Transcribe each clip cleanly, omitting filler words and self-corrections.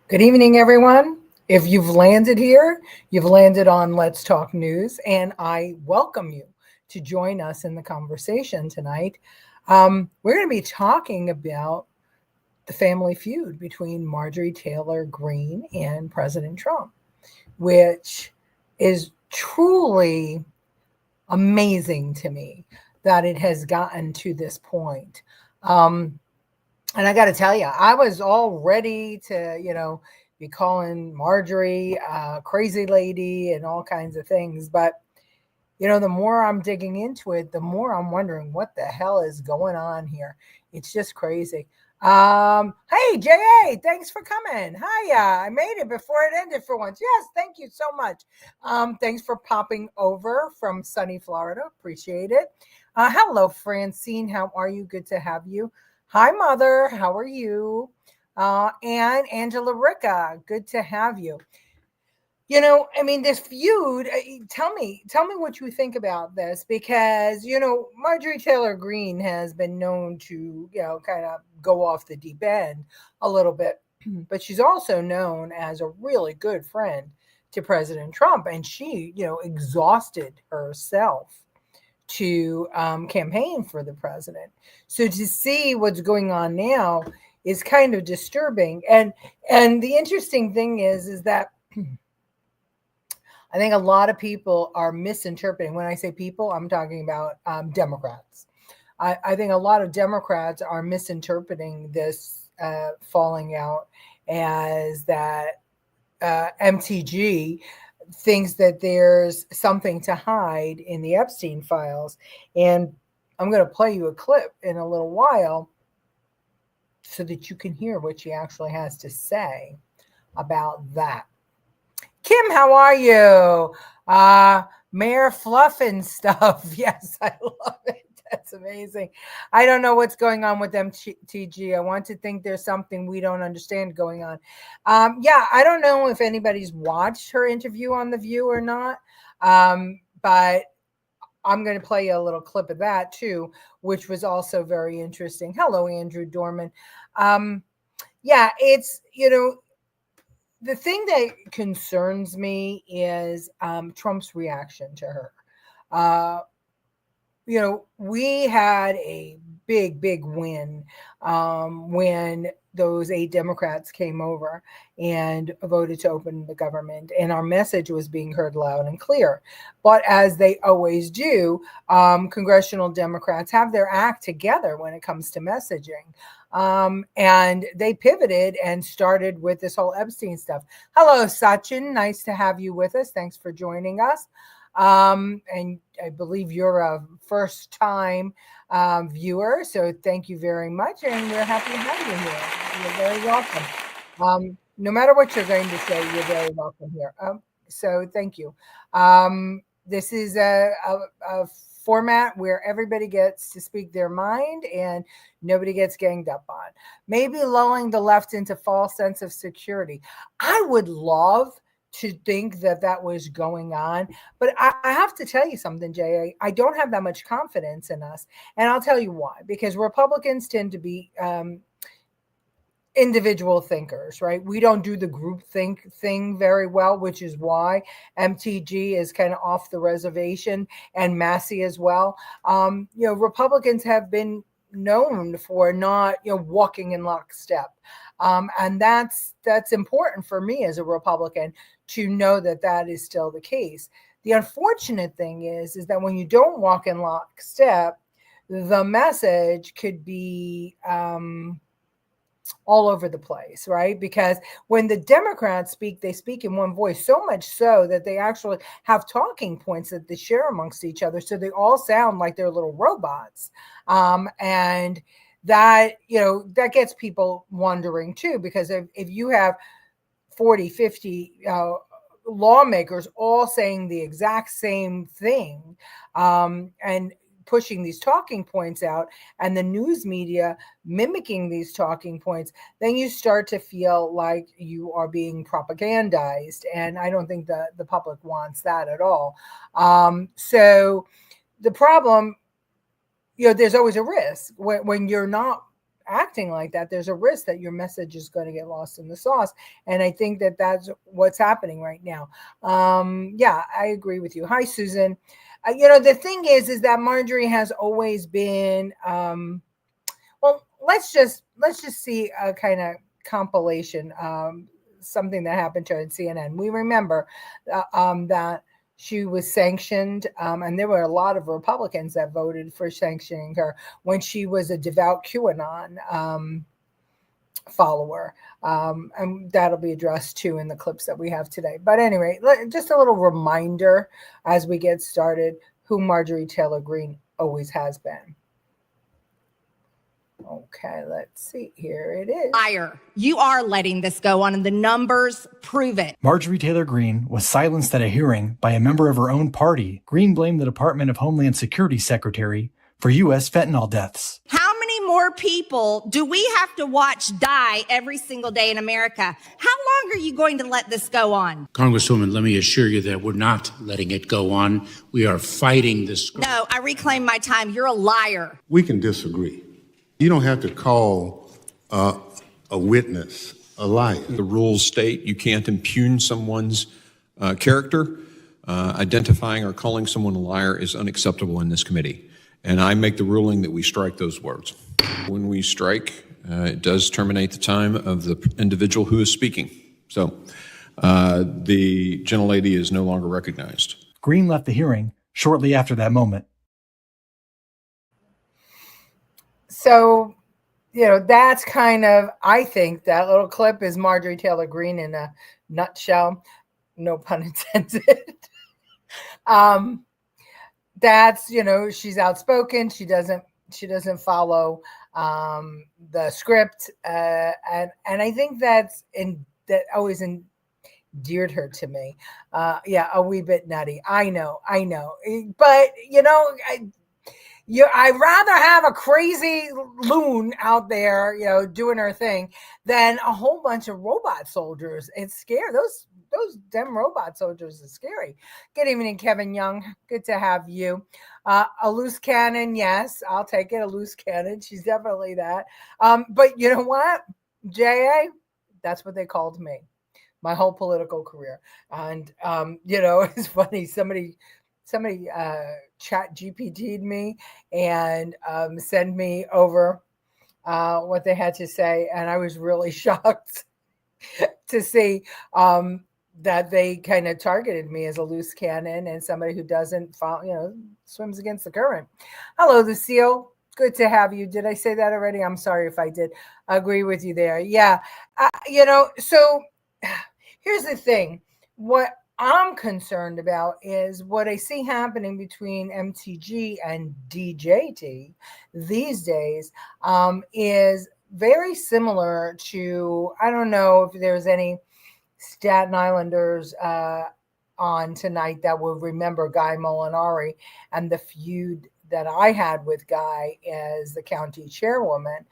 Good evening, everyone. If you've landed here, you've landed on Let's Talk News, and I welcome you to join us in the conversation tonight. We're going to be talking about the family feud between Marjorie Taylor Greene and President Trump, which is truly amazing to me that it has gotten to this point. And I got to tell you, I was all ready to, be calling Marjorie crazy lady and all kinds of things. But, the more I'm digging into it, the more I'm wondering what the hell is going on here. It's just crazy. Hey, J.A., thanks for coming. Hiya. I made it before it ended for once. Yes, thank you so much. Thanks for popping over from sunny Florida. Appreciate it. Hello, Francine. How are you? Good to have you. Hi, Mother. How are you? And Angela Ricca. Good to have you. This feud, tell me what you think about this because, Marjorie Taylor Greene has been known to, kind of go off the deep end a little bit, but she's also known as a really good friend to President Trump. And she, exhausted herself to campaign for the president. So to see what's going on now is kind of disturbing. And the interesting thing is that I think a lot of people are misinterpreting. When I say people, I'm talking about Democrats. I think a lot of Democrats are misinterpreting this falling out as that MTG thinks that there's something to hide in the Epstein files. And I'm going to play you a clip in a little while so that you can hear what she actually has to say about that. Kim, how are you? Mayor Fluff and stuff. Yes, I love it. That's amazing. I don't know what's going on with MTG. I want to think there's something we don't understand going on. I don't know if anybody's watched her interview on The View or not, but I'm going to play you a little clip of that too, which was also very interesting. Hello, Andrew Dorman. It's, the thing that concerns me is Trump's reaction to her. We had a big win when those 8 Democrats came over and voted to open the government, and our message was being heard loud and clear. But as they always do, congressional Democrats have their act together when it comes to messaging. And they pivoted and started with this whole Epstein stuff. Hello, Sachin. Nice to have you with us. Thanks for joining us. And I believe you're a first time viewer. So thank you very much. And we're happy to have you here. You're very welcome. No matter what you're going to say, you're very welcome here. So thank you. This is a format where everybody gets to speak their mind and nobody gets ganged up on. Maybe lulling the left into false sense of security. I would love to think that was going on, but I have to tell you something, Jay. I don't have that much confidence in us, and I'll tell you why. Because Republicans tend to be individual thinkers, right? We don't do the group think thing very well, which is why MTG is kind of off the reservation, and Massey as well. Republicans have been known for not, walking in lockstep. And that's important for me as a Republican to know that is still the case. The unfortunate thing is that when you don't walk in lockstep, the message could be all over the place, right? Because when the Democrats speak, they speak in one voice, so much so that they actually have talking points that they share amongst each other. So they all sound like they're little robots. And that, that gets people wondering too, because if you have 40, 50 lawmakers all saying the exact same thing, and pushing these talking points out, and the news media mimicking these talking points, then you start to feel like you are being propagandized. And I don't think the public wants that at all. So the problem, there's always a risk when you're not acting like that, there's a risk that your message is going to get lost in the sauce. And I think that that's what's happening right now. Yeah, I agree with you. Hi, Susan. The thing is that Marjorie has always been, well, let's just see a kind of compilation, something that happened to her at CNN. We remember that she was sanctioned, and there were a lot of Republicans that voted for sanctioning her when she was a devout QAnon follower. And that'll be addressed too in the clips that we have today. But anyway, just a little reminder as we get started who Marjorie Taylor Greene always has been. Okay, let's see. Here it is. Liar. You are letting this go on, and the numbers prove it. Marjorie Taylor Greene was silenced at a hearing by a member of her own party. Greene blamed the Department of Homeland Security Secretary for U.S. fentanyl deaths. How many more people do we have to watch die every single day in America? How long are you going to let this go on? Congresswoman, let me assure you that we're not letting it go on. We are fighting this. No, I reclaim my time. You're a liar. We can disagree. You don't have to call a witness a liar. The rules state you can't impugn someone's character. Identifying or calling someone a liar is unacceptable in this committee. And I make the ruling that we strike those words. When we strike, it does terminate the time of the individual who is speaking. So the gentlelady is no longer recognized. Greene left the hearing shortly after that moment. So, that's kind of, I think that little clip is Marjorie Taylor Greene in a nutshell, no pun intended. That's, she's outspoken. She doesn't follow the script. And I think that always endeared her to me. A wee bit nutty. I know. But, I'd rather have a crazy loon out there, doing her thing than a whole bunch of robot soldiers. It's scary. Those damn robot soldiers are scary. Good evening, Kevin Young. Good to have you. A loose cannon. Yes, I'll take it. A loose cannon. She's definitely that. But you know what? JA, that's what they called me my whole political career. And, it's funny. Somebody chat GPT'd me and send me over what they had to say. And I was really shocked to see that they kind of targeted me as a loose cannon and somebody who doesn't follow, swims against the current. Hello, Lucille. Good to have you. Did I say that already? I'm sorry if I did. I agree with you there. Yeah. So here's the thing. What I'm concerned about is what I see happening between MTG and DJT these days is very similar to, I don't know if there's any Staten Islanders on tonight that will remember Guy Molinari and the feud that I had with Guy as the county chairwoman.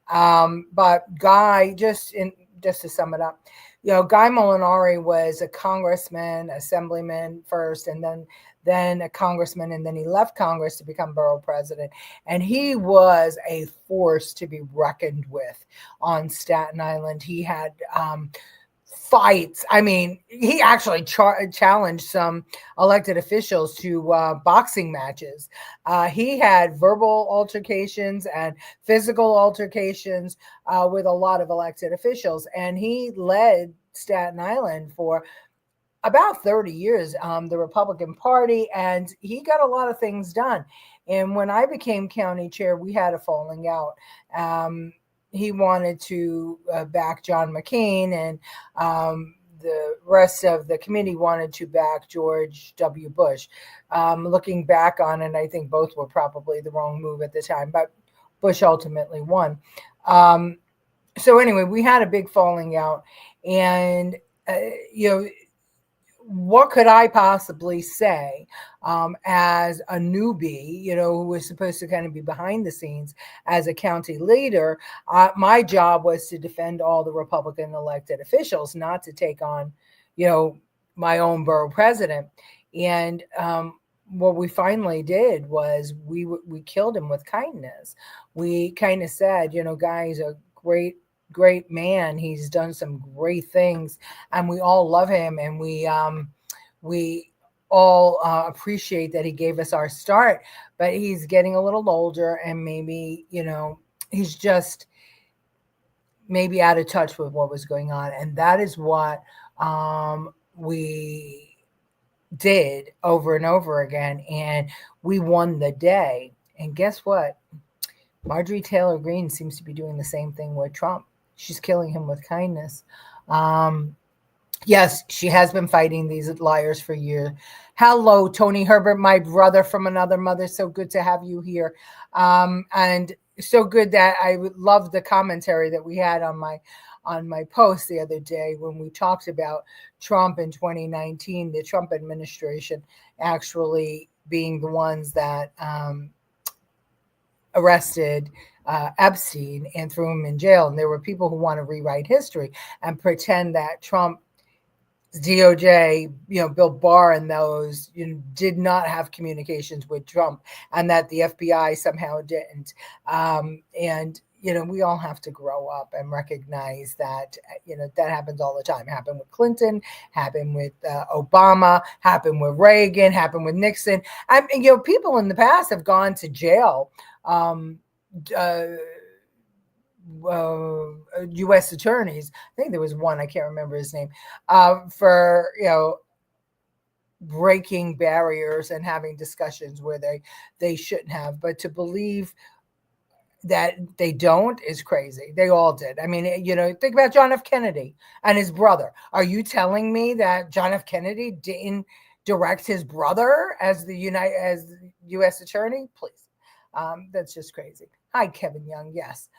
But Guy, just to sum it up, Guy Molinari was a congressman, assemblyman first, and then a congressman, and then he left Congress to become borough president. And he was a force to be reckoned with on Staten Island. He had fights. I mean, he actually challenged some elected officials to boxing matches. He had verbal altercations and physical altercations with a lot of elected officials. And he led Staten Island for about 30 years, the Republican Party, and he got a lot of things done. And when I became county chair, we had a falling out. He wanted to back John McCain, and the rest of the committee wanted to back George W. Bush. Looking back on it, I think both were probably the wrong move at the time, but Bush ultimately won. So anyway, we had a big falling out, and what could I possibly say as a newbie, who was supposed to kind of be behind the scenes as a county leader? My job was to defend all the Republican elected officials, not to take on, my own borough president. And what we finally did was we killed him with kindness. We kind of said, guy's a great man. He's done some great things, and we all love him, and we all appreciate that he gave us our start. But he's getting a little older, and maybe he's just maybe out of touch with what was going on, and that is what we did over and over again, and we won the day. And guess what? Marjorie Taylor Greene seems to be doing the same thing with Trump. She's killing him with kindness. Yes, she has been fighting these liars for years. Hello, Tony Herbert, my brother from another mother. So good to have you here. And so good that I love the commentary that we had on my post the other day when we talked about Trump in 2019, the Trump administration actually being the ones that arrested Epstein and threw him in jail. And there were people who want to rewrite history and pretend that Trump, DOJ, Bill Barr and those did not have communications with Trump, and that the FBI somehow didn't. And we all have to grow up and recognize that, that happens all the time. Happened with Clinton, happened with Obama, happened with Reagan, happened with Nixon. People in the past have gone to jail. U.S. attorneys, I think there was one, I can't remember his name, for, breaking barriers and having discussions where they shouldn't have. But to believe that they don't is crazy. They all did. I mean, think about John F. Kennedy and his brother. Are you telling me that John F. Kennedy didn't direct his brother as the U.S. attorney? Please. That's just crazy. Hi, Kevin Young. Yes.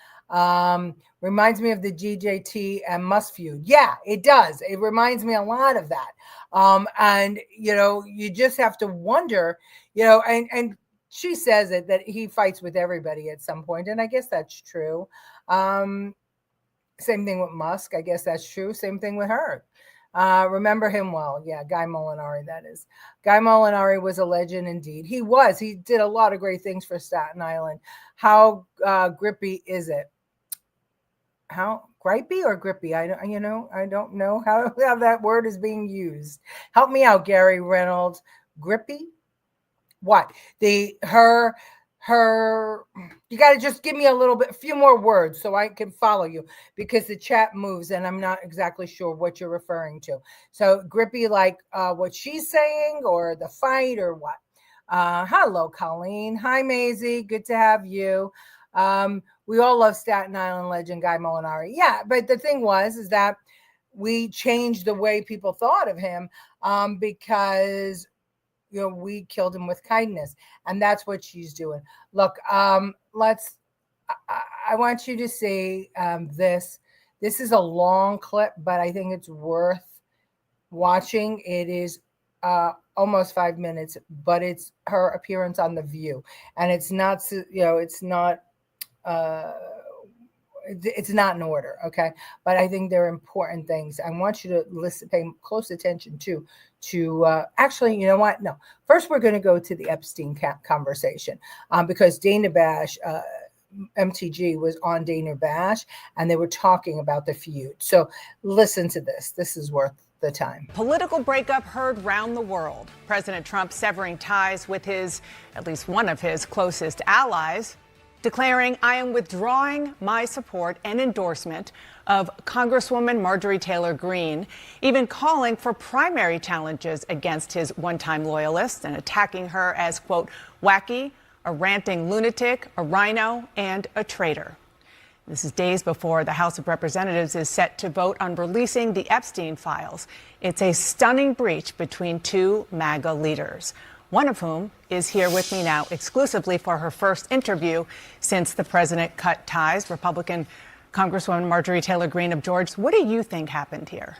Reminds me of the DJT and Musk feud. Yeah, it does. It reminds me a lot of that. And, you just have to wonder, and she says it, that he fights with everybody at some point. And I guess that's true. Same thing with Musk. I guess that's true. Same thing with her. Remember him well. Yeah, Guy Molinari, that is. Guy Molinari was a legend indeed. He was. He did a lot of great things for Staten Island. How grippy is it? How gripey or grippy? I don't know how that word is being used. Help me out, Gary Reynolds. Grippy? What? Her you got to just give me a few more words so I can follow you, because the chat moves and I'm not exactly sure what you're referring to. So grippy, like what she's saying, or the fight, or what? Hello, Colleen. Hi, Maisie. Good to have you. We all love Staten Island legend Guy Molinari. Yeah, but the thing is that we changed the way people thought of him because we killed him with kindness, and that's what she's doing. Look, I want you to see this. This is a long clip, but I think it's worth watching. It is almost 5 minutes, but it's her appearance on The View, and it's not, it's not in order, okay? But I think they're important things. I want you to listen, pay close attention to actually, you know what? No, first we're going to go to the Epstein conversation because Dana Bash, MTG was on Dana Bash, and they were talking about the feud. So listen to this. This is worth the time. Political breakup heard round the world. President Trump severing ties with at least one of his closest allies, declaring, "I am withdrawing my support and endorsement of Congresswoman Marjorie Taylor Greene," even calling for primary challenges against his one-time loyalists and attacking her as, quote, wacky, a ranting lunatic, a rhino, and a traitor. This is days before the House of Representatives is set to vote on releasing the Epstein files. It's a stunning breach between two MAGA leaders, one of whom is here with me now exclusively for her first interview since the president cut ties, Republican Congresswoman Marjorie Taylor Greene of Georgia. What do you think happened here?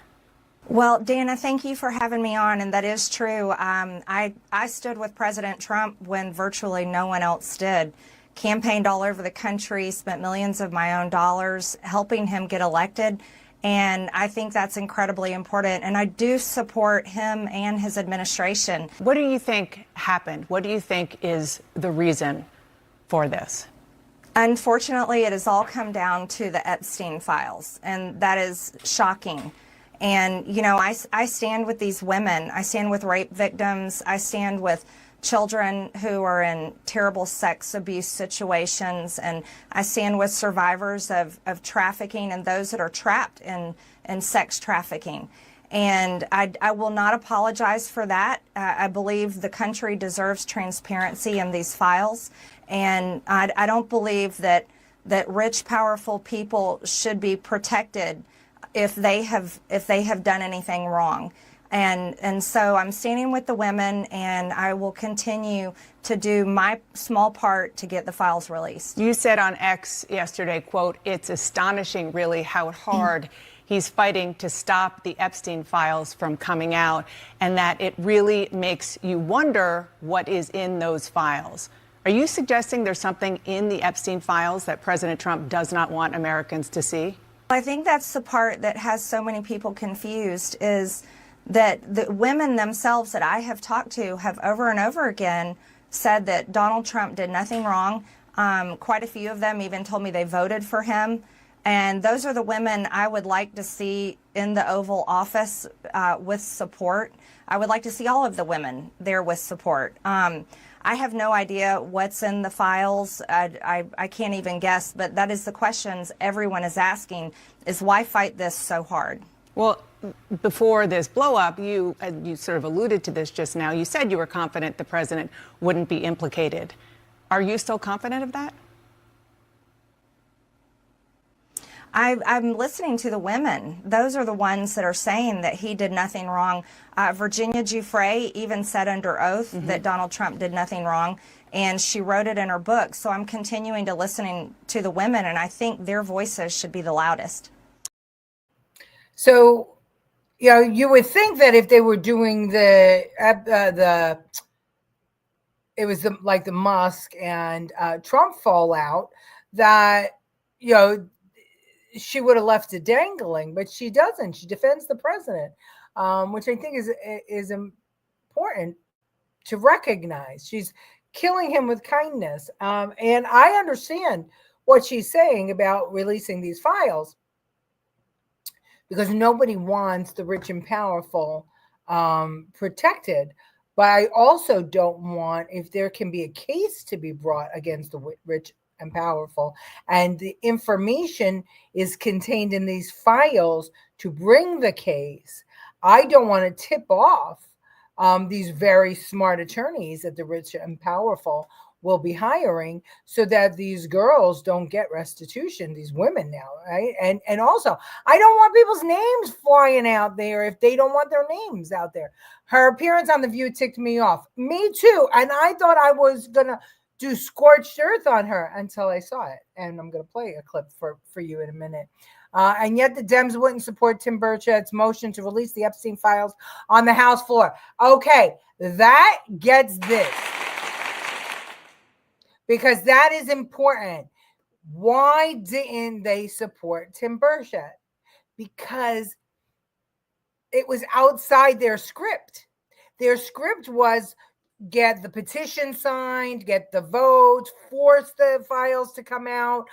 Well, Dana, thank you for having me on, and that is true. I stood with President Trump when virtually no one else did. Campaigned all over the country, spent millions of my own dollars helping him get elected, And I think that's incredibly important. And I do support him and his administration. What do you think happened? What do you think is the reason for this? Unfortunately, it has all come down to the Epstein files, and that is shocking. And, you know, I stand with these women. I stand with rape victims. I stand with children who are in terrible sex abuse situations. And I stand with survivors of trafficking and those that are trapped in sex trafficking. And I will not apologize for that. I believe the country deserves transparency in these files. And I don't believe that rich, powerful people should be protected if they have done anything wrong. And so I'm standing with the women, and I will continue to do my small part to get the files released. You said on X yesterday, quote, "It's astonishing really how hard he's fighting to stop the Epstein files from coming out, and that it really makes you wonder what is in those files." Are you suggesting there's something in the Epstein files that President Trump does not want Americans to see? I think that's the part that has so many people confused, is that the women themselves that I have talked to have over and over again said that Donald Trump did nothing wrong. Quite a few of them even told me they voted for him. And those are the women I would like to see in the Oval Office with support. I would like to see all of the women there with support. I have no idea what's in the files. I can't even guess, but that is the questions everyone is asking, is why fight this so hard? Well, before this blow up, you sort of alluded to this just now. You said you were confident the president wouldn't be implicated. Are you still confident of that? I'm listening to the women. Those are the ones that are saying that he did nothing wrong. Virginia Giuffre even said under oath that Donald Trump did nothing wrong, and she wrote it in her book. So I'm continuing to listening to the women, and I think their voices should be the loudest. So, you know, you would think that if they were doing it was like the Musk and Trump fallout, that, you know, she would have left it dangling, but she doesn't. She defends the president, which I think is important to recognize. She's killing him with kindness. And I understand what she's saying about releasing these files, because nobody wants the rich and powerful protected. But I also don't want, if there can be a case to be brought against the rich and powerful, and the information is contained in these files to bring the case, I don't want to tip off these very smart attorneys that the rich and powerful will be hiring, so that these girls don't get restitution, these women now, right? And also, I don't want people's names flying out there if they don't want their names out there. Her appearance on The View ticked me off. Me too. And I thought I was going to do scorched earth on her until I saw it. And I'm going to play a clip for you in a minute. And yet the Dems wouldn't support Tim Burchett's motion to release the Epstein files on the House floor. Okay, that gets this, because that is important. Why didn't they support Tim Burchett? Because it was outside their script. Their script was get the petition signed, get the votes, force the files to come out,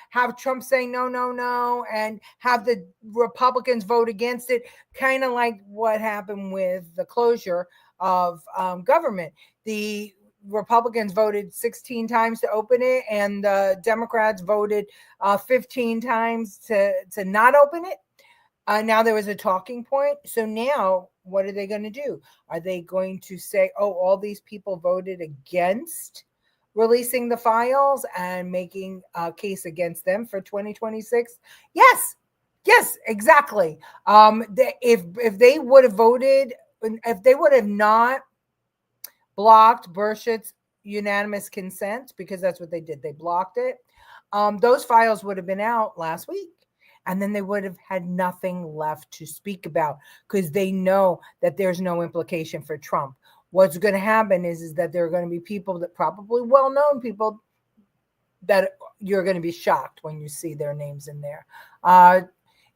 have Trump say no, and have the Republicans vote against it, kind of like what happened with the closure of government. The Republicans voted 16 times to open it, and the Democrats voted 15 times to not open it. Now there was a talking point. So now what are they going to do? Are they going to say, oh, all these people voted against releasing the files and making a case against them for 2026? Yes, exactly. If they would have voted, if they would have not blocked Burchett's unanimous consent, because that's what they did, they blocked it, those files would have been out last week. And then they would have had nothing left to speak about, because they know that there's no implication for Trump. What's going to happen is that there are going to be people, that probably well-known people, that you're going to be shocked when you see their names in there.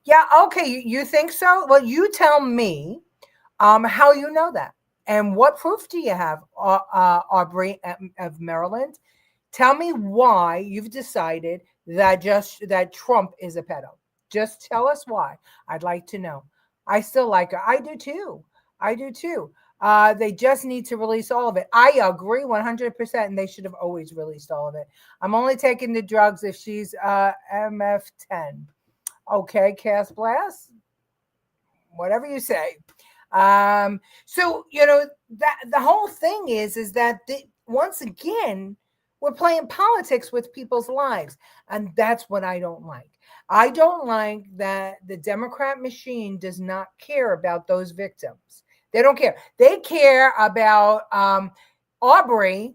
Yeah, okay, you think so? Well, you tell me how you know that. And what proof do you have, Aubrey of Maryland? Tell me why you've decided that Trump is a pedo. Just tell us why. I'd like to know. I still like her. I do too. I do too. They just need to release all of it. I agree 100%, and they should have always released all of it. I'm only taking the drugs if she's MF10. Okay, Cast Blast, whatever you say. So that the whole thing is that once again we're playing politics with people's lives, and that's what I don't like. I don't like that the Democrat machine does not care about those victims. They don't care. They care about Aubrey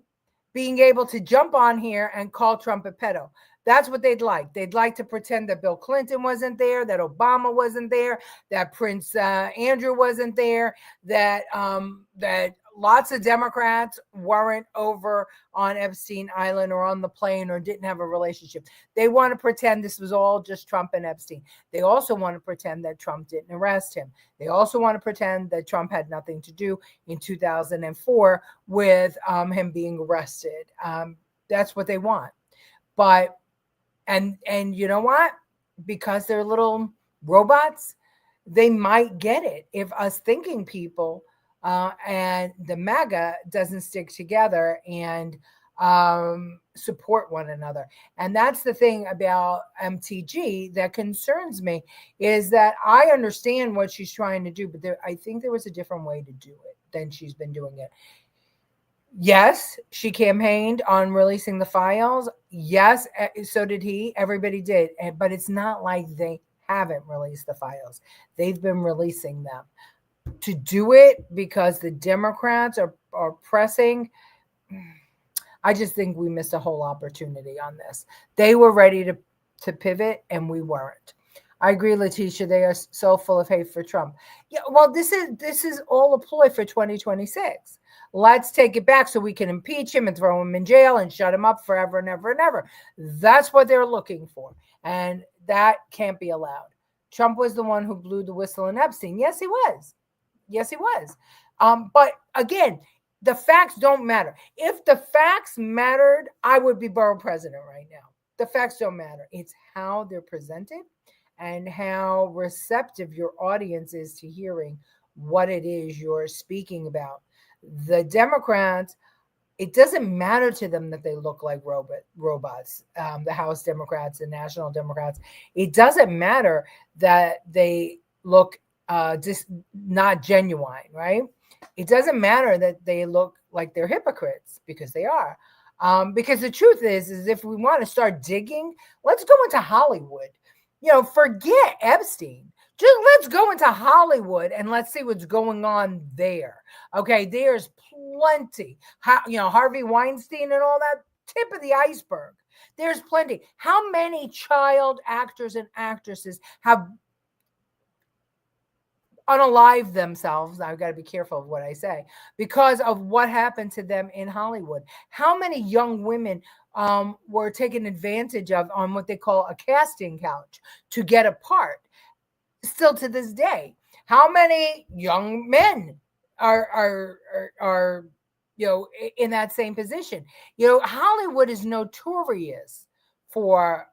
being able to jump on here and call Trump a pedo. That's what they'd like. They'd like to pretend that Bill Clinton wasn't there, that Obama wasn't there, that Prince Andrew wasn't there, that lots of Democrats weren't over on Epstein Island or on the plane or didn't have a relationship. They want to pretend this was all just Trump and Epstein. They also want to pretend that Trump didn't arrest him. They also want to pretend that Trump had nothing to do in 2004 with him being arrested. That's what they want. But and you know what? Because they're little robots, they might get it if us thinking people and the MAGA doesn't stick together and support one another. And that's the thing about MTG that concerns me, is that I understand what she's trying to do, but I think there was a different way to do it than she's been doing it. Yes, she campaigned on releasing the files. Yes, so did he. Everybody did. But it's not like they haven't released the files. They've been releasing them. To do it because the Democrats are pressing, I just think we missed a whole opportunity on this. They were ready to pivot, and we weren't. I agree, Leticia. They are so full of hate for Trump. Yeah, well, this is all a ploy for 2026. Let's take it back so we can impeach him and throw him in jail and shut him up forever and ever and ever. That's what they're looking for. And that can't be allowed. Trump was the one who blew the whistle in Epstein. Yes, he was. Yes, he was. But again, the facts don't matter. If the facts mattered, I would be borough president right now. The facts don't matter. It's how they're presented and how receptive your audience is to hearing what it is you're speaking about. The Democrats, it doesn't matter to them that they look like robots, the House Democrats and National Democrats. It doesn't matter that they look just not genuine, right? It doesn't matter that they look like they're hypocrites, because they are. Because the truth is if we want to start digging, let's go into Hollywood. Forget Epstein. Just let's go into Hollywood and let's see what's going on there. Okay, there's plenty. Harvey Weinstein and all that, tip of the iceberg. There's plenty. How many child actors and actresses have unalived themselves? I've got to be careful of what I say, because of what happened to them in Hollywood. How many young women were taken advantage of on what they call a casting couch to get a part? Still to this day, how many young men are in that same position? Hollywood is notorious for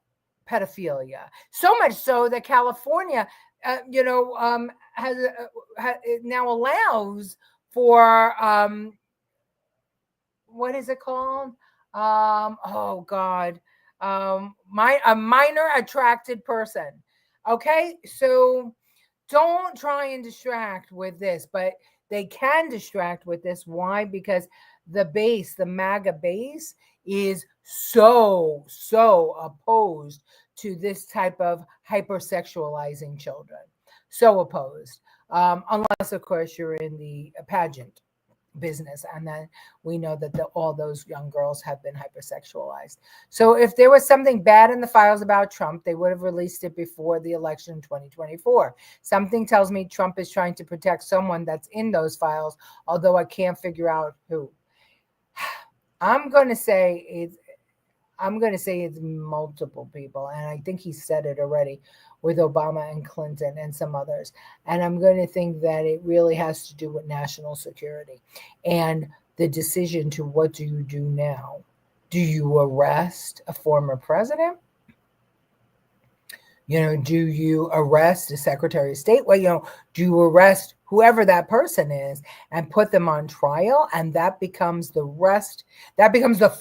pedophilia, so much so that California has now allows for what is it called? A minor attracted person. Okay, so don't try and distract with this, but they can distract with this. Why? Because the MAGA base is so opposed to this type of hypersexualizing children. So opposed. Unless, of course, you're in the pageant business, and then we know that all those young girls have been hypersexualized. So if there was something bad in the files about Trump, they would have released it before the election in 2024. Something tells me Trump is trying to protect someone that's in those files, although I can't figure out who. I'm going to say I'm going to say it's multiple people, and I think he said it already with Obama and Clinton and some others. And I'm going to think that it really has to do with national security and the decision to what do you do now? Do you arrest a former president? Do you arrest a Secretary of State? Well, do you arrest whoever that person is and put them on trial? And that becomes the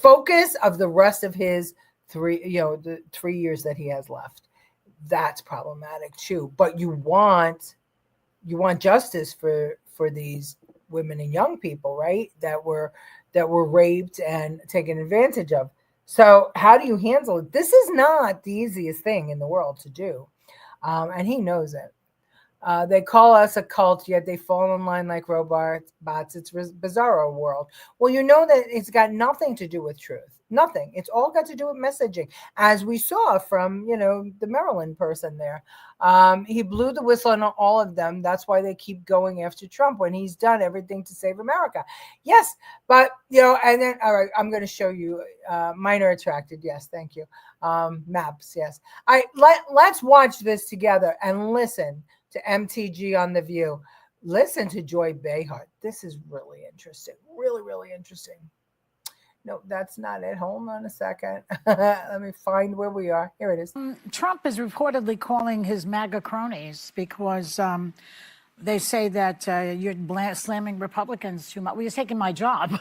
focus of the rest of his the 3 years that he has left. That's problematic too. But you want justice for these women and young people, right? That were raped and taken advantage of. So how do you handle it? This is not the easiest thing in the world to do. And he knows it. They call us a cult, yet they fall in line like robots. It's a bizarro world. Well, you know that it's got nothing to do with truth. Nothing. It's all got to do with messaging, as we saw from, the Maryland person there. He blew the whistle on all of them. That's why they keep going after Trump when he's done everything to save America. Yes, but, and then, all right, I'm going to show you minor attracted. Yes, thank you. Maps, yes. Let's watch this together and listen to MTG on The View. Listen to Joy Behar. This is really interesting. Really, really interesting. No, that's not it. Hold on a second. Let me find where we are. Here it is. Trump is reportedly calling his MAGA cronies because they say that you're slamming Republicans too much. Well, you're taking my job.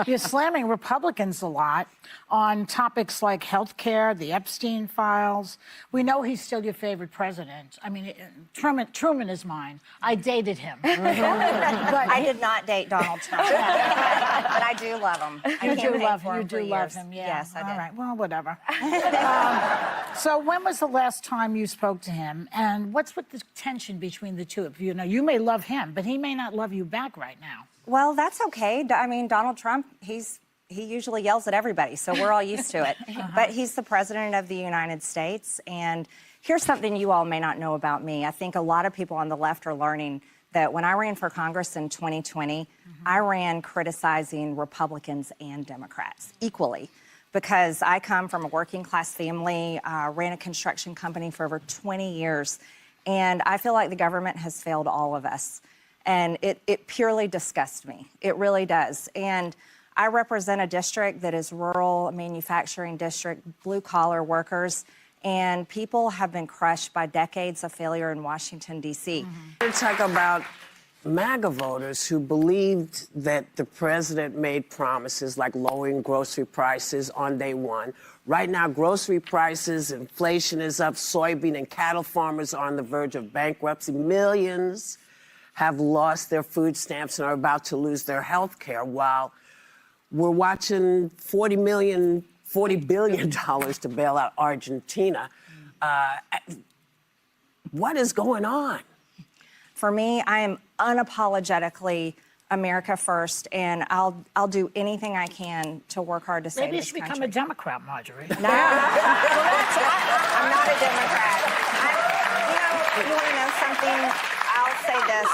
You're slamming Republicans a lot on topics like health care, the Epstein files. We know he's still your favorite president. I mean, Truman is mine. I dated him. But I did not date Donald Trump. But I do love him. You do love him, yeah. Yes, I did. All right, well, whatever. So when was the last time you spoke to him? And what's with the tension between the two of you? You may love him, but he may not love you back right now. Well, that's okay. I mean, Donald Trump, he usually yells at everybody, so we're all used to it. But he's the president of the United States, and here's something you all may not know about me. I think a lot of people on the left are learning that when I ran for Congress in 2020, I ran criticizing Republicans and Democrats equally, because I come from a working class family, ran a construction company for over 20 years, and I feel like the government has failed all of us. And it purely disgusts me. It really does. And I represent a district that is rural, manufacturing district, blue-collar workers, and people have been crushed by decades of failure in Washington, D.C. We're talking about MAGA voters who believed that the president made promises like lowering grocery prices on day one. Right now, grocery prices, inflation is up, soybean and cattle farmers are on the verge of bankruptcy. Millions have lost their food stamps and are about to lose their health care, while we're watching $40 billion to bail out Argentina. What is going on? For me, I am unapologetically America first, and I'll do anything I can to work hard to save this country. Maybe you should become a Democrat, Marjorie. No, I'm not a Democrat. You want to know something? I'll say this.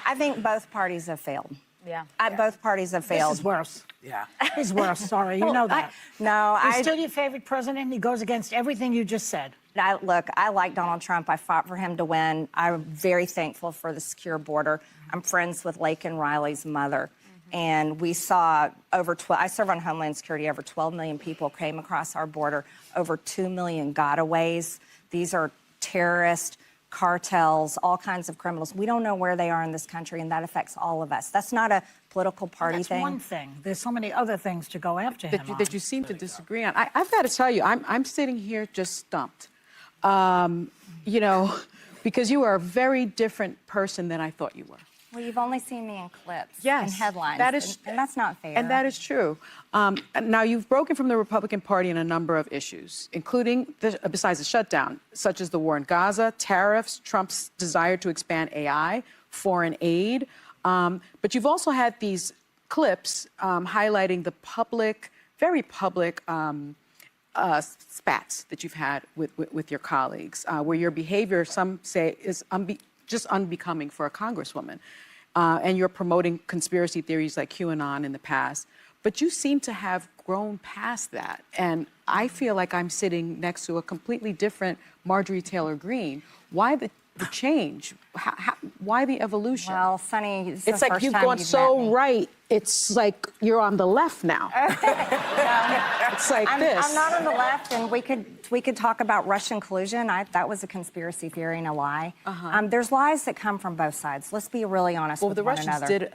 I think both parties have failed. Yeah. Both parties have failed. This is worse. Yeah. He's worse, sorry. You know that. He's still your favorite president. He goes against everything you just said. Look, I like Donald Trump. I fought for him to win. I'm very thankful for the secure border. I'm friends with Laken Riley's mother. And we saw I serve on Homeland Security, over 12 million people came across our border, over 2 million gotaways. These are terrorists, cartels, all kinds of criminals. We don't know where they are in this country, and that affects all of us. That's not a political party thing. That's one thing. There's so many other things to go after him on. That you seem to disagree on. I've got to tell you, I'm sitting here just stumped. Because you are a very different person than I thought you were. Well, you've only seen me in clips Yes, and headlines, that is, and that's not fair. And that is true. Now, you've broken from the Republican Party on a number of issues, including, besides the shutdown, such as the war in Gaza, tariffs, Trump's desire to expand AI, foreign aid. But you've also had these clips highlighting the very public spats that you've had with your colleagues, where your behavior, some say, is just unbecoming for a Congresswoman. And you're promoting conspiracy theories like QAnon in the past. But you seem to have grown past that. And I feel like I'm sitting next to a completely different Marjorie Taylor Greene. Why the change? Why the evolution? Well, Sonny, It's like you've gone so right. It's like you're on the left now. It's like this. I'm not on the left, and we could talk about Russian collusion. That was a conspiracy theory and a lie. There's lies that come from both sides. Let's be really honest with the one Russians another. did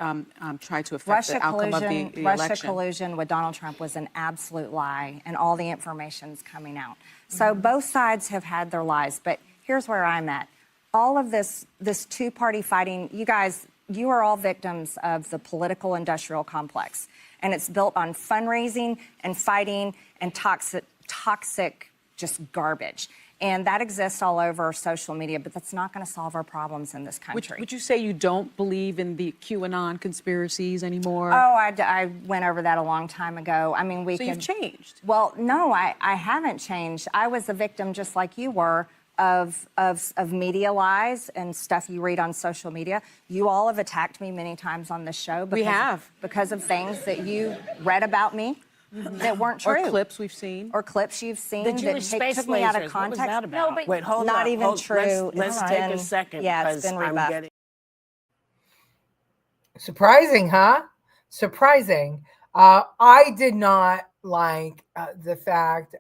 try to affect the outcome of the Russia election. collusion with Donald Trump was an absolute lie, and all the information's coming out. So both sides have had their lies, but here's where I'm at. All of this two-party fighting, you guys, you are all victims of the political industrial complex. And it's built on fundraising and fighting and toxic just garbage. And that exists all over social media, but that's not going to solve our problems in this country. Would you say you don't believe in the QAnon conspiracies anymore? Oh, I went over that a long time ago. I mean, you've changed. Well, no, I haven't changed. I was a victim just like you were of media lies and stuff you read on social media. You all have attacked me many times on this show. Because of things that you read about me that weren't true. Or clips we've seen. Or clips you've seen The Jewish that space took me out of lasers. context. What was that about? No, but Wait, hold not on. even true. Let's It's take been- a second. Yeah, it's been because I'm rebuffed. getting. Surprising, huh? Surprising. I did not like the fact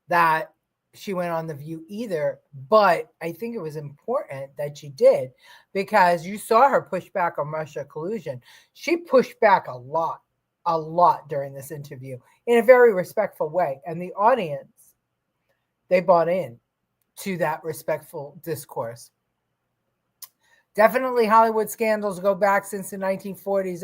that she went on The View either, but I think it was important that she did, because you saw her push back on Russia collusion. She pushed back a lot during this interview in a very respectful way. And the audience, they bought in to that respectful discourse. Definitely Hollywood scandals go back since the 1940s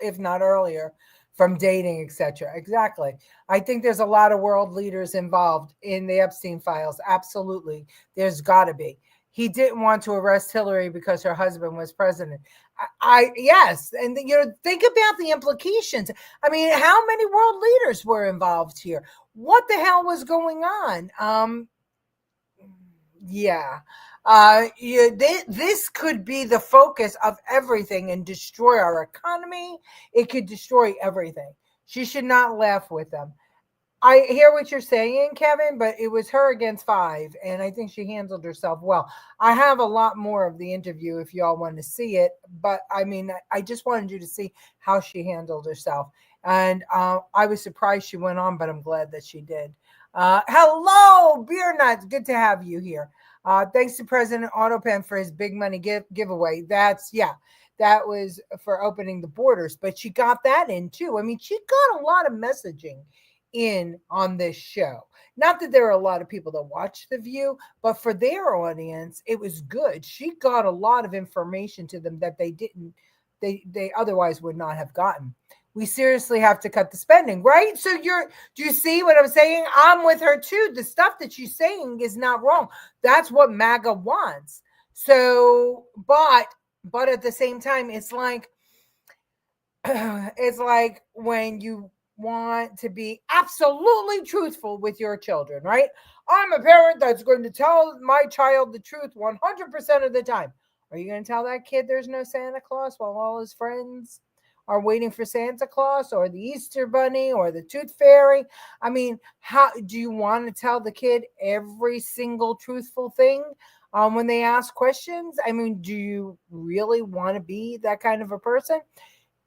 if not earlier, from dating, etc. Exactly. I think there's a lot of world leaders involved in the Epstein files. Absolutely. There's got to be. He didn't want to arrest Hillary because her husband was president. Yes. And, think about the implications. I mean, how many world leaders were involved here? What the hell was going on? This could be the focus of everything and destroy our economy. It could destroy everything. She should not laugh with them. I hear what you're saying, Kevin, but it was her against 5, and I think she handled herself well. I have a lot more of the interview if y'all want to see it, but I mean, I just wanted you to see how she handled herself. And I was surprised she went on, but I'm glad that she did. Hello, Beer Nuts. Good to have you here. Thanks to President Autopen for his big money giveaway. That was for opening the borders, but she got that in too. I mean, she got a lot of messaging in on this show. Not that there are a lot of people that watch The View, but for their audience, it was good. She got a lot of information to them that they otherwise would not have gotten. We seriously have to cut the spending, right? So do you see what I'm saying? I'm with her too. The stuff that she's saying is not wrong. That's what MAGA wants. So, but at the same time, it's like when you want to be absolutely truthful with your children, right? I'm a parent that's going to tell my child the truth 100% of the time. Are you going to tell that kid there's no Santa Claus while all his friends are waiting for Santa Claus or the Easter Bunny or the Tooth Fairy? I mean, how do you want to tell the kid every single truthful thing when they ask questions? I mean, do you really want to be that kind of a person?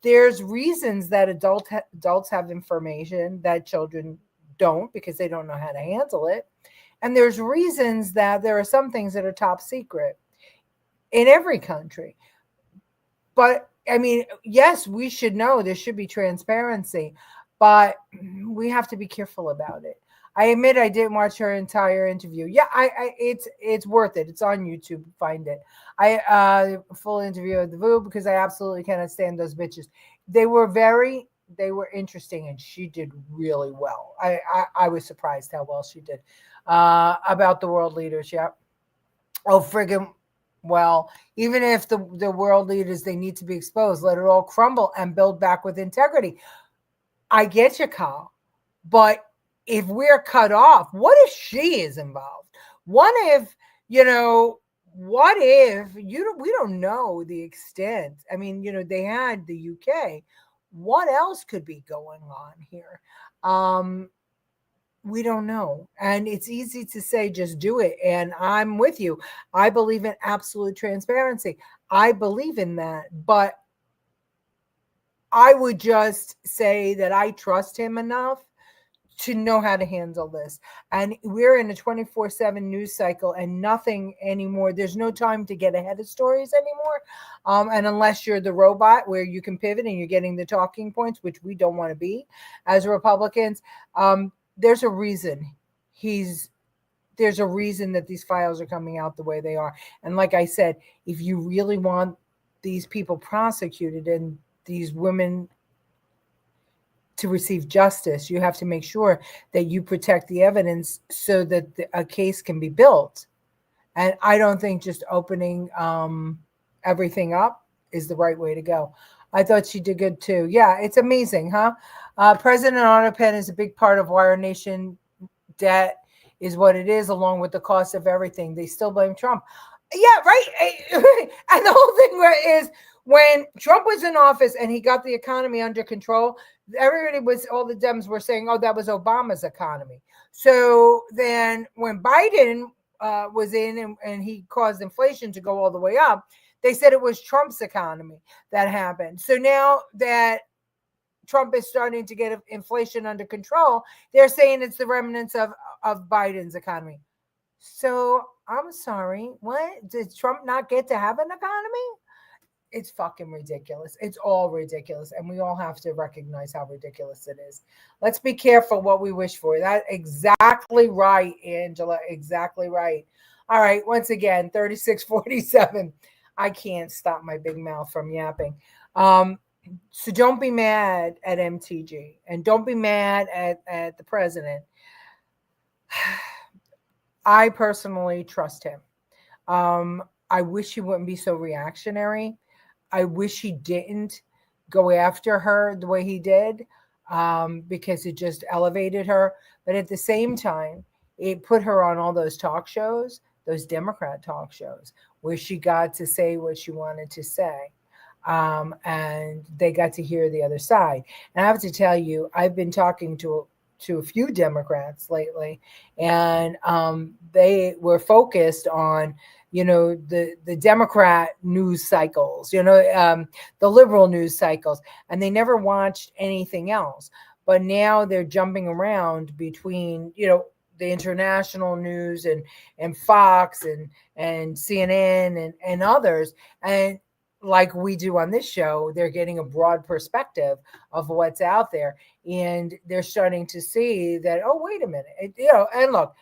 There's reasons that adults have information that children don't because they don't know how to handle it. And there's reasons that there are some things that are top secret in every country. But I mean, yes, we should know there should be transparency, but we have to be careful about it. I admit I didn't watch her entire interview. Yeah, it's worth it. It's on YouTube. Find it. Full interview of The View because I absolutely cannot stand those bitches. They were interesting, and she did really well. I was surprised how well she did about the world leaders. Yeah. Oh, friggin' well, even if the world leaders, they need to be exposed, let it all crumble and build back with integrity. I get you, Kyle, but if we're cut off, what if she is involved? What if we don't know the extent. I mean, they had the UK. What else could be going on here? We don't know. And it's easy to say, just do it. And I'm with you. I believe in absolute transparency. I believe in that. But I would just say that I trust him enough to know how to handle this. And we're in a 24/7 news cycle and nothing anymore. There's no time to get ahead of stories anymore. And unless you're the robot where you can pivot and you're getting the talking points, which we don't want to be as Republicans, there's a reason there's a reason that these files are coming out the way they are. And like I said, if you really want these people prosecuted and these women to receive justice, you have to make sure that you protect the evidence so that a case can be built. And I don't think just opening everything up is the right way to go. I thought she did good too. Yeah, it's amazing, huh? President Autopen is a big part of why our nation debt is what it is, along with the cost of everything. They still blame Trump. Yeah, right. And the whole thing is, when Trump was in office and he got the economy under control, all the Dems were saying, oh, that was Obama's economy. So then when Biden was in and he caused inflation to go all the way up, they said it was Trump's economy that happened. So now that Trump is starting to get inflation under control, they're saying it's the remnants of Biden's economy. So I'm sorry, what? Did Trump not get to have an economy? It's fucking ridiculous. It's all ridiculous. And we all have to recognize how ridiculous it is. Let's be careful what we wish for. That's exactly right, Angela. Exactly right. All right. Once again, 3647. I can't stop my big mouth from yapping. So don't be mad at MTG and don't be mad at the president. I personally trust him. I wish he wouldn't be so reactionary. I wish he didn't go after her the way he did, because it just elevated her. But at the same time, it put her on all those talk shows, those Democrat talk shows, where she got to say what she wanted to say. And they got to hear the other side. And I have to tell you, I've been talking to a few Democrats lately, and they were focused on, the Democrat news cycles, the liberal news cycles, and they never watched anything else. But now they're jumping around between, the international news and Fox and CNN and others. And like we do on this show, they're getting a broad perspective of what's out there. And they're starting to see that, oh, wait a minute. And look,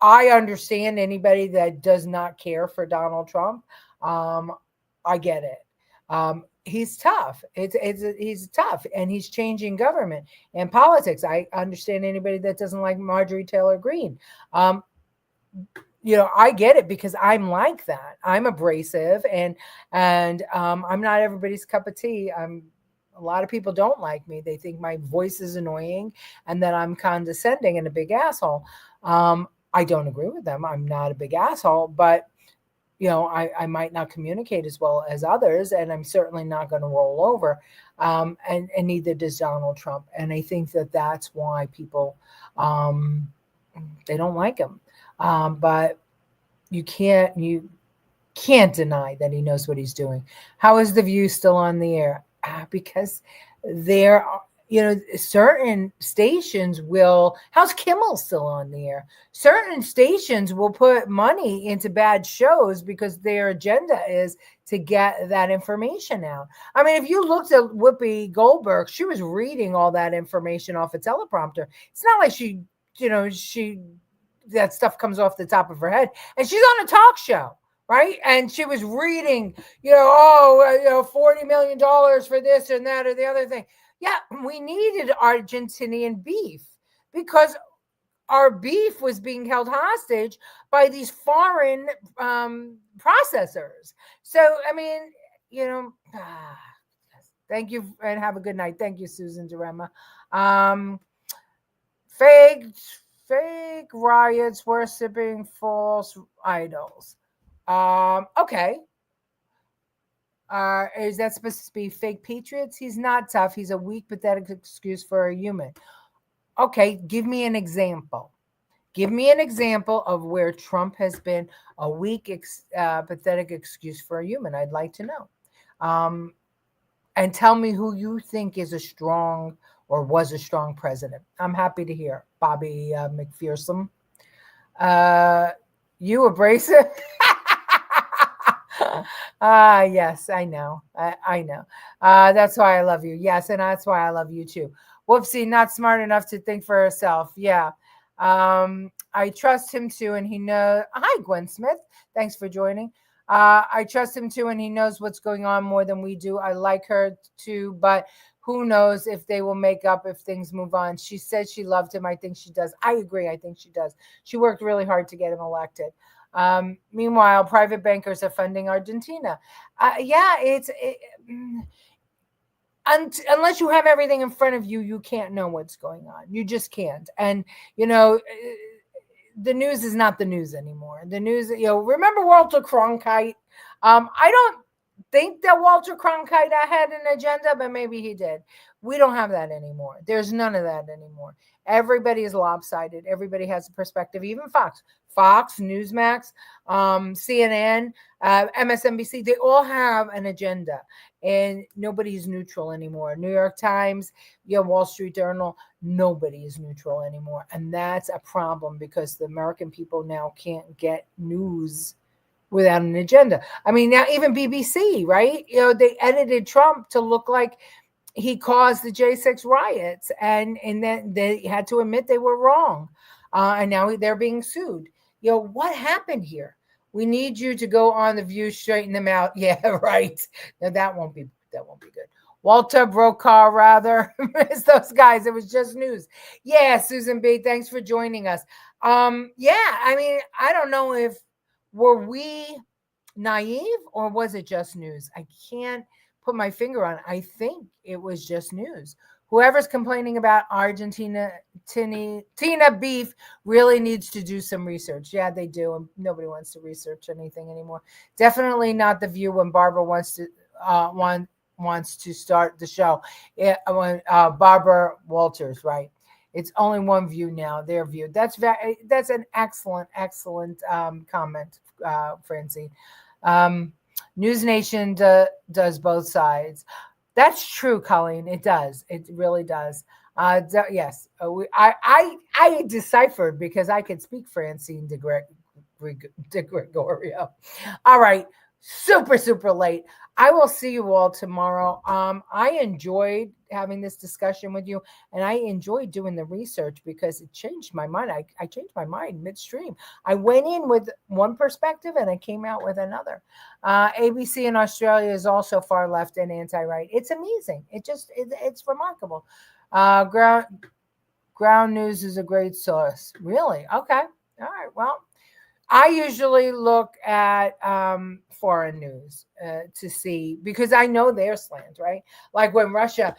I understand anybody that does not care for Donald Trump. I get it. He's tough. He's tough, and he's changing government and politics. I understand anybody that doesn't like Marjorie Taylor Greene. I get it, because I'm like that. I'm abrasive, and I'm not everybody's cup of tea. A lot of people don't like me. They think my voice is annoying and that I'm condescending and a big asshole. I don't agree with them. I'm not a big asshole, but I might not communicate as well as others, and I'm certainly not going to roll over. And neither does Donald Trump. And I think that that's why people, they don't like him. But you can't deny that he knows what he's doing. How is The View still on the air? Because there are, certain stations will. How's Kimmel still on the air? Certain stations will put money into bad shows because their agenda is to get that information out. I mean, if you looked at Whoopi Goldberg, she was reading all that information off a teleprompter. It's not like she that stuff comes off the top of her head. And she's on a talk show, right? And she was reading, $40 million for this and that or the other thing. Yeah, we needed Argentinian beef because our beef was being held hostage by these foreign processors. So, I mean, thank you and have a good night. Thank you, Susan Durema. Fake riots worshiping false idols. Okay. Is that supposed to be fake patriots? He's not tough. He's a weak, pathetic excuse for a human. Okay, give me an example. Give me an example of where Trump has been a weak, pathetic excuse for a human. I'd like to know. And tell me who you think is a strong or was a strong president. I'm happy to hear. Bobby McPherson. You abrasive? Yes, I know. I know. That's why I love you. Yes, and that's why I love you too. Whoopsie, not smart enough to think for herself. Yeah. I trust him too, and he knows. Hi, Gwen Smith. Thanks for joining. I trust him too, and he knows what's going on more than we do. I like her too, but who knows if they will make up if things move on. She said she loved him. I think she does. I agree. I think she does. She worked really hard to get him elected. Meanwhile, private bankers are funding Argentina. Unless you have everything in front of you, you can't know what's going on. You just can't. And, the news is not the news anymore. The news, remember Walter Cronkite? I don't think that Walter Cronkite had an agenda, but maybe he did. We don't have that anymore. There's none of that anymore. Everybody is lopsided. Everybody has a perspective, even Fox, Newsmax, CNN, MSNBC, they all have an agenda, and nobody's neutral anymore. New York Times, Wall Street Journal, nobody is neutral anymore. And that's a problem because the American people now can't get news without an agenda. I mean, now even BBC, right? They edited Trump to look like he caused the J6 riots, and then they had to admit they were wrong. And now they're being sued. What happened here? We need you to go on The View, straighten them out. Yeah, right. No, that won't be good. Walter Brokaw, rather. It's those guys. It was just news. Yeah, Susan B., thanks for joining us. I mean, I don't know if were we naive or was it just news? I can't put my finger on it. I think it was just news. Whoever's complaining about Argentina beef really needs to do some research. Yeah, they do. And nobody wants to research anything anymore. Definitely not The View when Barbara wants to start the show. When Barbara Walters, right? It's only one view now, their view. That's an excellent comment, Francine. News Nation does both sides. That's true, Colleen. It does. It really does. Yes. I deciphered because I could speak Francine de Gregorio. All right. Super late. I will see you all tomorrow. I enjoyed having this discussion with you, and I enjoyed doing the research because it changed my mind. I changed my mind midstream. I went in with one perspective and I came out with another. ABC in Australia is also far left and anti-right. It's amazing. It's remarkable. Ground News is a great source. Really? Okay. All right. Well, I usually look at foreign news to see, because I know their slant, right? Like when Russia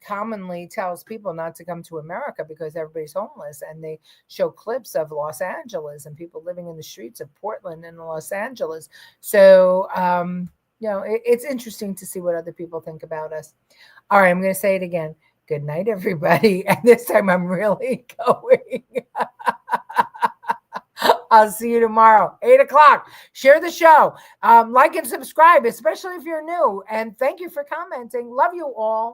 commonly tells people not to come to America because everybody's homeless, and they show clips of Los Angeles and people living in the streets of Portland and Los Angeles. So, it's interesting to see what other people think about us. All right, I'm going to say it again. Good night, everybody. And this time I'm really going. I'll see you tomorrow, 8:00. Share the show. Like and subscribe, especially if you're new. And thank you for commenting. Love you all.